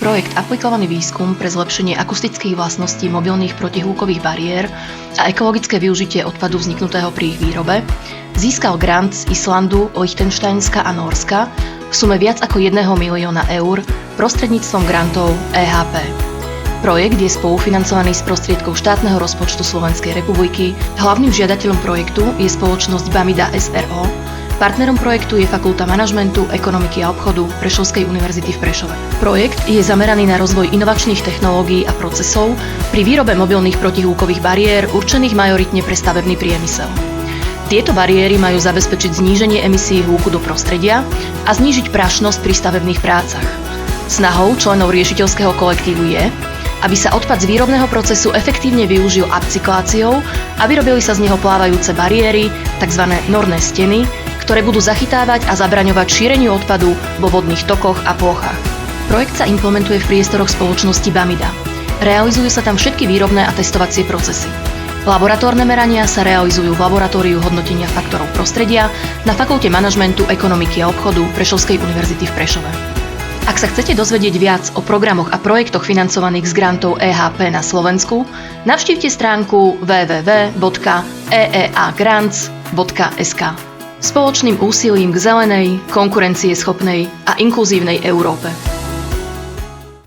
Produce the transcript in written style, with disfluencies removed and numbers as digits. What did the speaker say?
projekt Aplikovaný výskum pre zlepšenie akustických vlastností mobilných protihúkových bariér a ekologické využitie odpadu vzniknutého pri ich výrobe získal grant z Islandu, Lichtensteinska a Nórska v sume viac ako 1 milióna eur prostredníctvom grantov EHP. Projekt je spolufinancovaný z prostriedkov štátneho rozpočtu Slovenskej republiky. Hlavným žiadateľom projektu je spoločnosť Bamida SRO. Partnerom projektu je Fakulta manažmentu, ekonomiky a obchodu Prešovskej univerzity v Prešove. Projekt je zameraný na rozvoj inovačných technológií a procesov pri výrobe mobilných protihúkových bariér určených majoritne pre stavebný priemysel. Tieto bariéry majú zabezpečiť zníženie emisí hluku do prostredia a znížiť prašnosť pri stavebných prácach. Snahou členov riešiteľského kolektívu je, aby sa odpad z výrobného procesu efektívne využil upcykláciou a vyrobili sa z neho plávajúce bariéry, tzv. Norné steny, ktoré budú zachytávať a zabraňovať šíreniu odpadu vo vodných tokoch a plochách. Projekt sa implementuje v priestoroch spoločnosti Bamida. Realizujú sa tam všetky výrobné a testovacie procesy. Laboratórne merania sa realizujú v laboratóriu hodnotenia faktorov prostredia na Fakulte manažmentu, ekonomiky a obchodu Prešovskej univerzity v Prešove. Ak sa chcete dozvedieť viac o programoch a projektoch financovaných z grantov EHP na Slovensku, navštívte stránku www.eeagrants.sk. Spoločným úsilím k zelenej, konkurencieschopnej a inkluzívnej Európe.